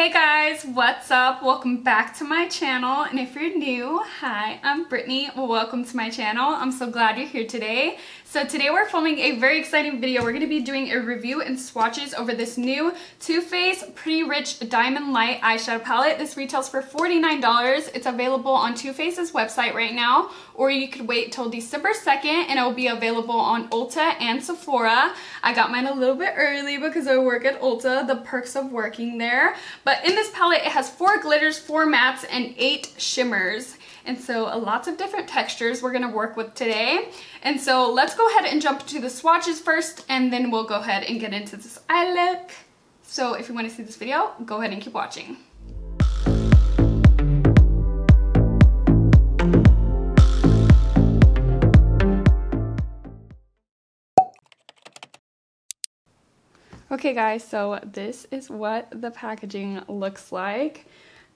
Hey guys, what's up? Welcome back to my channel, and if you're new, hi, I'm Brittany. Well, welcome to my channel. I'm so glad you're here today. So today we're filming a very exciting video. We're going to be doing a review and swatches over this new Too Faced Pretty Rich Diamond Light eyeshadow palette. This retails for $49. It's available on Too Faced's website right now, or you could wait till December 2nd and it will be available on Ulta and Sephora. I got mine a little bit early because I work at Ulta, the perks of working there. But in this palette, it has 4 glitters, 4 mattes, and 8 shimmers. And so lots of different textures we're going to work with today. And so let's go ahead and jump to the swatches first, and then we'll go ahead and get into this eye look. So if you want to see this video, go ahead and keep watching. Okay guys, so this is what the packaging looks like.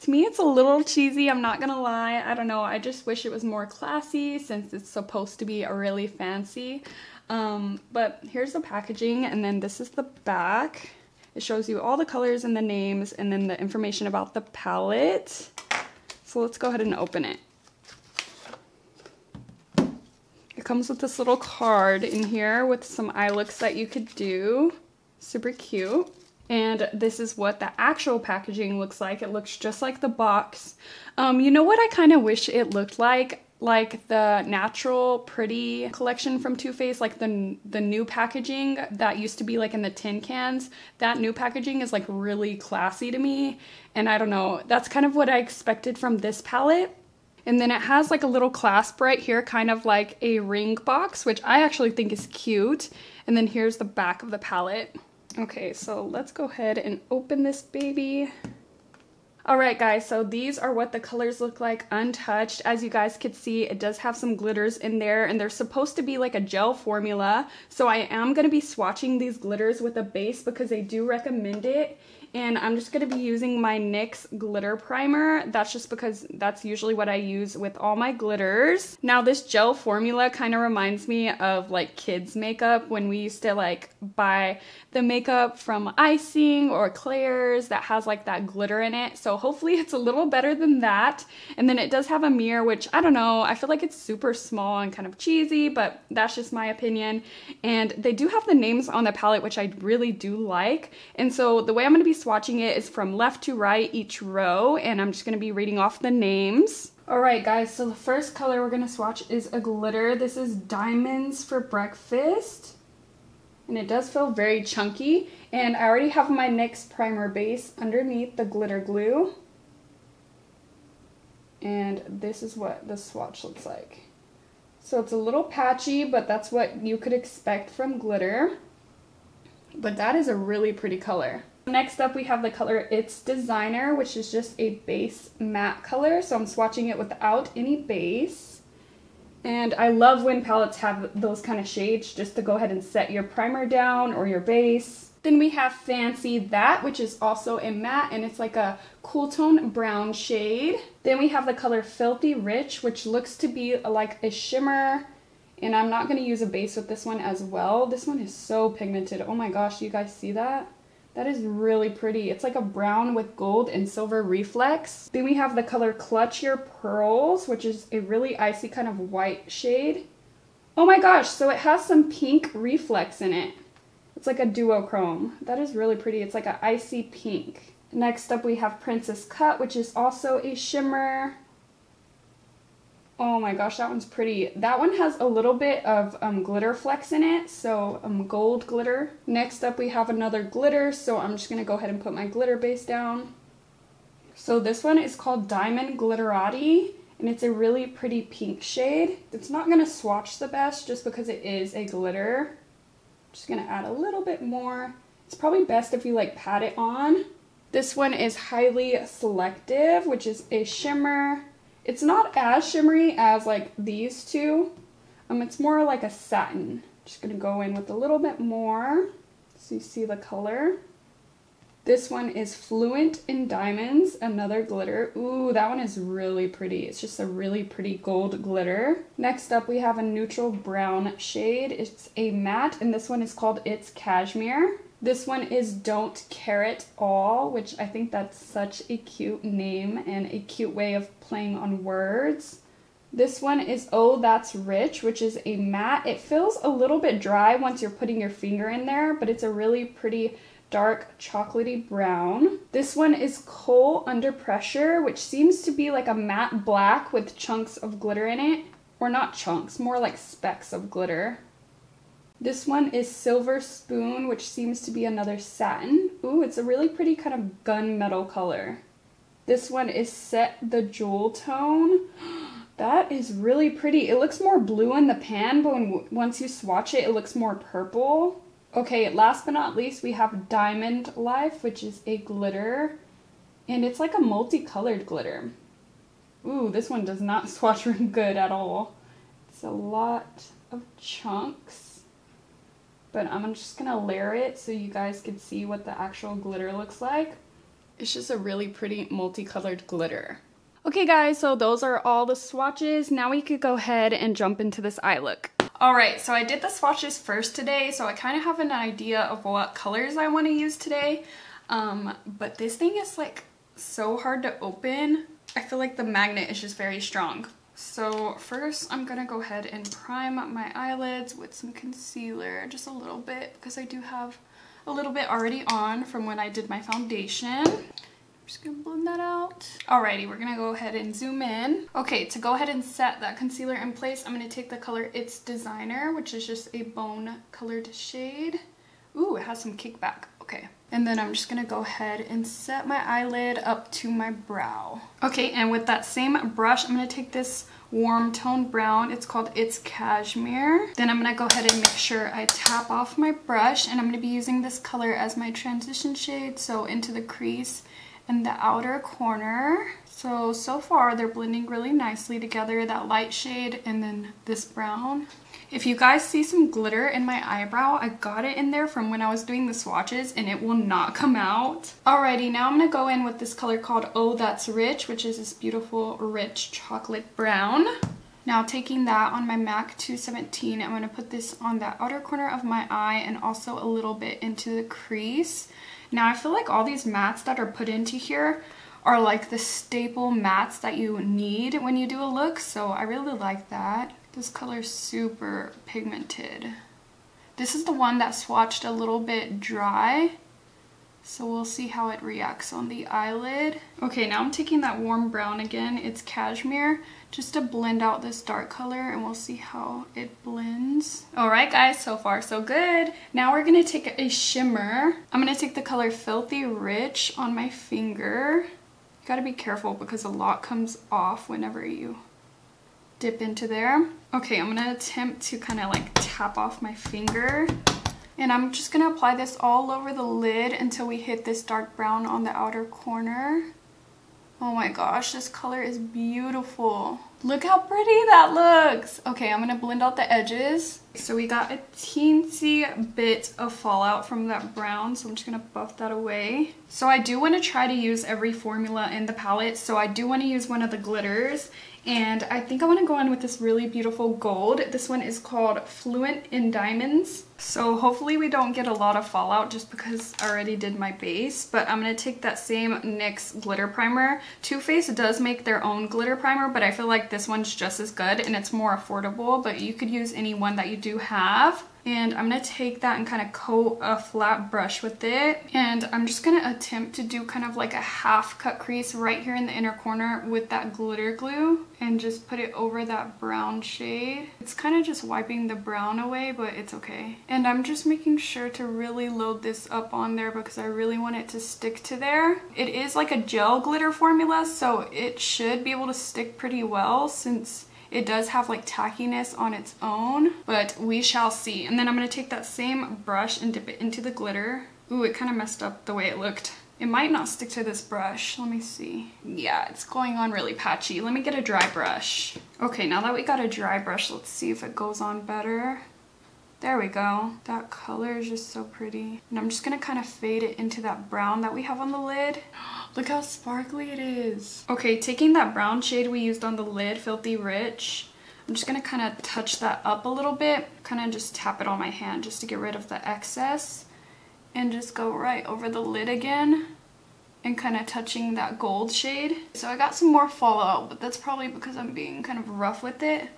To me, it's a little cheesy, I'm not gonna lie. I don't know, I just wish it was more classy since it's supposed to be a really fancy. But here's the packaging, and then this is the back. It shows you all the colors and the names and then the information about the palette. So let's go ahead and open it. It comes with this little card in here with some eye looks that you could do. Super cute. And this is what the actual packaging looks like. It looks just like the box. You know what I kind of wish it looked like? Like the Natural Pretty collection from Too Faced, like the new packaging that used to be like in the tin cans. That new packaging is like really classy to me. And I don't know, that's kind of what I expected from this palette. And then it has like a little clasp right here, kind of like a ring box, which I actually think is cute. And then here's the back of the palette. Okay, so let's go ahead and open this baby. Alright guys, so these are what the colors look like untouched. As you guys could see, it does have some glitters in there, and they're supposed to be like a gel formula. So I am going to be swatching these glitters with a base because they do recommend it. And I'm just going to be using my NYX glitter primer. That's just because that's usually what I use with all my glitters. Now this gel formula kind of reminds me of like kids makeup when we used to like buy the makeup from Icing or Claire's that has like that glitter in it. So hopefully it's a little better than that. And then it does have a mirror, which I don't know, I feel like it's super small and kind of cheesy, but that's just my opinion. And they do have the names on the palette, which I really do like. And so the way I'm going to be swatching it is from left to right each row, and I'm just going to be reading off the names. Alright guys, so the first color we're going to swatch is a glitter. This is Diamonds for Breakfast, and it does feel very chunky. And I already have my NYX primer base underneath the glitter glue, and this is what the swatch looks like. So it's a little patchy, but that's what you could expect from glitter. But that is a really pretty color. Next up we have the color It's Designer, which is just a base matte color. So I'm swatching it without any base. And I love when palettes have those kind of shades just to go ahead and set your primer down or your base. Then we have Fancy That, which is also a matte, and it's like a cool tone brown shade. Then we have the color Filthy Rich, which looks to be like a shimmer. And I'm not going to use a base with this one as well. This one is so pigmented. Oh my gosh, do you guys see that? That is really pretty. It's like a brown with gold and silver reflex. Then we have the color Clutch Your Pearls, which is a really icy kind of white shade. Oh my gosh, so it has some pink reflex in it. It's like a duochrome. That is really pretty. It's like an icy pink. Next up we have Princess Cut, which is also a shimmer. Oh my gosh, that one's pretty. That one has a little bit of glitter flecks in it, so gold glitter. Next up we have another glitter, so I'm just going to go ahead and put my glitter base down. So this one is called Diamond Glitterati, and it's a really pretty pink shade. It's not going to swatch the best just because it is a glitter. I'm just going to add a little bit more. It's probably best if you like pat it on. This one is Highly Selective, which is a shimmer. It's not as shimmery as like these two. It's more like a satin. Just gonna go in with a little bit more so you see the color. This one is Fluent in Diamonds, another glitter. Ooh, that one is really pretty. It's just a really pretty gold glitter. Next up, we have a neutral brown shade. It's a matte, and this one is called It's Cashmere. This one is Don't Care It All, which I think that's such a cute name and a cute way of playing on words. This one is Oh That's Rich, which is a matte. It feels a little bit dry once you're putting your finger in there, but it's a really pretty dark chocolatey brown. This one is Coal Under Pressure, which seems to be like a matte black with chunks of glitter in it. Or not chunks, more like specks of glitter. This one is Silver Spoon, which seems to be another satin. Ooh, it's a really pretty kind of gunmetal color. This one is Set the Jewel Tone. That is really pretty. It looks more blue in the pan, but once you swatch it, it looks more purple. Okay, last but not least, we have Diamond Life, which is a glitter. And it's like a multicolored glitter. Ooh, this one does not swatch very good at all. It's a lot of chunks. But I'm just gonna layer it so you guys can see what the actual glitter looks like. It's just a really pretty multicolored glitter. Okay guys, so those are all the swatches. Now we could go ahead and jump into this eye look. Alright, so I did the swatches first today, so I kind of have an idea of what colors I want to use today. But this thing is like so hard to open. I feel like the magnet is just very strong. So first I'm gonna go ahead and prime my eyelids with some concealer, just a little bit, because I do have a little bit already on from when I did my foundation. I'm just gonna blend that out. Alrighty, we're gonna go ahead and zoom in. Okay, to go ahead and set that concealer in place, I'm gonna take the color It's Designer, which is just a bone colored shade. Ooh, it has some kickback. Okay. And then I'm just gonna go ahead and set my eyelid up to my brow. Okay, and with that same brush, I'm gonna take this warm tone brown. It's called It's Cashmere. Then I'm gonna go ahead and make sure I tap off my brush, and I'm gonna be using this color as my transition shade, so into the crease and the outer corner. So far they're blending really nicely together, that light shade and then this brown. If you guys see some glitter in my eyebrow, I got it in there from when I was doing the swatches and it will not come out. Alrighty, now I'm gonna go in with this color called Oh That's Rich, which is this beautiful rich chocolate brown. Now taking that on my MAC 217, I'm gonna put this on the outer corner of my eye and also a little bit into the crease. Now I feel like all these mattes that are put into here are like the staple mattes that you need when you do a look, so I really like that. This color is super pigmented. This is the one that swatched a little bit dry, so we'll see how it reacts on the eyelid. Okay, now I'm taking that warm brown again, It's Cashmere, just to blend out this dark color, and we'll see how it blends. Alright guys, so far so good. Now we're gonna take a shimmer. I'm gonna take the color Filthy Rich on my finger. You gotta be careful because a lot comes off whenever you dip into there. Okay, I'm gonna attempt to kind of like tap off my finger, and I'm just gonna apply this all over the lid until we hit this dark brown on the outer corner. Oh my gosh, this color is beautiful. Look how pretty that looks. Okay, I'm gonna blend out the edges. So we got a teensy bit of fallout from that brown, so I'm just gonna buff that away. So I do want to try to use every formula in the palette, so I do want to use one of the glitters, and I think I want to go in with this really beautiful gold. This one is called Fluent in Diamonds. So hopefully we don't get a lot of fallout just because I already did my base, but I'm going to take that same NYX glitter primer. Too Faced does make their own glitter primer, but I feel like this one's just as good and it's more affordable, but you could use any one that you do have. And I'm going to take that and kind of coat a flat brush with it. And I'm just going to attempt to do kind of like a half cut crease right here in the inner corner with that glitter glue. And just put it over that brown shade. It's kind of just wiping the brown away, but it's okay. And I'm just making sure to really load this up on there because I really want it to stick to there. It is like a gel glitter formula, so it should be able to stick pretty well since it does have like tackiness on its own, but we shall see. And then I'm going to take that same brush and dip it into the glitter. Ooh, it kind of messed up the way it looked. It might not stick to this brush. Let me see. Yeah, it's going on really patchy. Let me get a dry brush. Okay, now that we got a dry brush, let's see if it goes on better. There we go. That color is just so pretty. And I'm just going to kind of fade it into that brown that we have on the lid. Look how sparkly it is. Okay, taking that brown shade we used on the lid, Filthy Rich, I'm just going to kind of touch that up a little bit. Kind of just tap it on my hand just to get rid of the excess. and just go right over the lid again and kind of touching that gold shade. So I got some more fallout, but that's probably because I'm being kind of rough with it.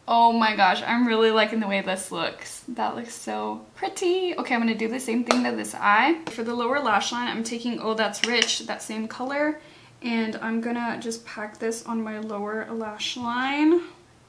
Oh my gosh, I'm really liking the way this looks. That looks so pretty. Okay, I'm gonna do the same thing to this eye. For the lower lash line, I'm taking Oh That's Rich, that same color, and I'm gonna just pack this on my lower lash line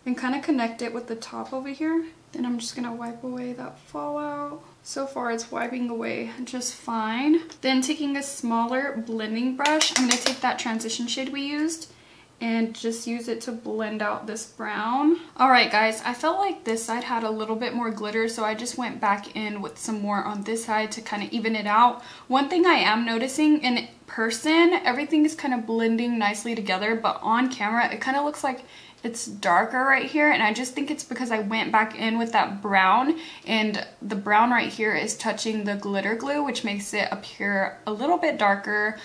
and kind of connect it with the top over here. Then I'm just gonna wipe away that fallout. So far it's wiping away just fine. Then taking a smaller blending brush, I'm gonna take that transition shade we used and just use it to blend out this brown. Alright guys, I felt like this side had a little bit more glitter, so I just went back in with some more on this side to kind of even it out. One thing I am noticing in person, everything is kind of blending nicely together, but on camera it kind of looks like it's darker right here, and I just think it's because I went back in with that brown, and the brown right here is touching the glitter glue, which makes it appear a little bit darker.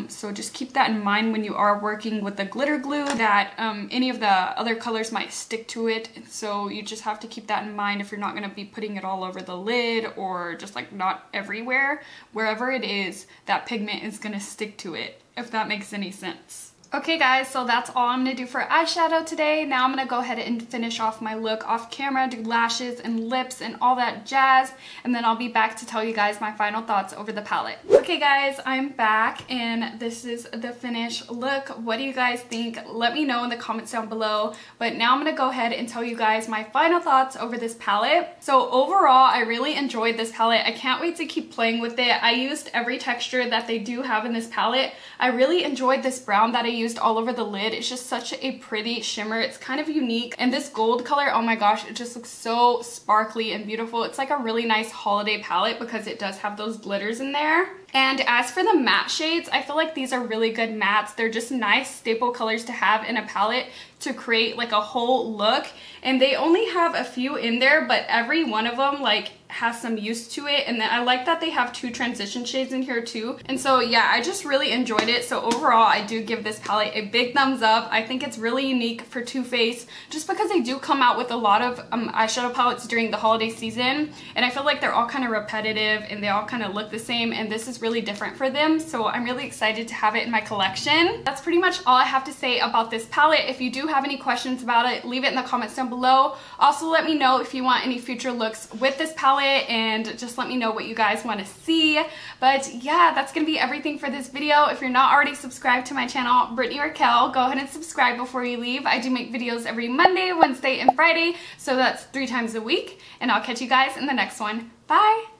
So just keep that in mind when you are working with the glitter glue, that any of the other colors might stick to it. So you just have to keep that in mind if you're not going to be putting it all over the lid, or just like not everywhere. Wherever it is, that pigment is going to stick to it, if that makes any sense. Okay guys, so that's all I'm going to do for eyeshadow today. Now I'm going to go ahead and finish off my look off camera, do lashes and lips and all that jazz, and then I'll be back to tell you guys my final thoughts over the palette. Okay guys, I'm back and this is the finished look. What do you guys think? Let me know in the comments down below. But now I'm going to go ahead and tell you guys my final thoughts over this palette. So overall, I really enjoyed this palette. I can't wait to keep playing with it. I used every texture that they do have in this palette. I really enjoyed this brown that I used all over the lid. It's just such a pretty shimmer. It's kind of unique, and this gold color, oh my gosh, it just looks so sparkly and beautiful. It's like a really nice holiday palette because it does have those glitters in there. And as for the matte shades, I feel like these are really good mattes. They're just nice staple colors to have in a palette to create like a whole look. And they only have a few in there, but every one of them like has some use to it. And then I like that they have 2 transition shades in here too. And so yeah, I just really enjoyed it. So overall, I do give this palette a big thumbs up. I think it's really unique for Too Faced, just because they do come out with a lot of eyeshadow palettes during the holiday season. And I feel like they're all kind of repetitive and they all kind of look the same. And this is really different for them. So I'm really excited to have it in my collection. That's pretty much all I have to say about this palette. If you do have any questions about it, leave it in the comments down below. Also, let me know if you want any future looks with this palette, and just let me know what you guys want to see. But yeah, that's gonna be everything for this video. If you're not already subscribed to my channel, BritanyRaquell, go ahead and subscribe before you leave. I do make videos every Monday, Wednesday, and Friday, so that's 3 times a week, and I'll catch you guys in the next one. Bye!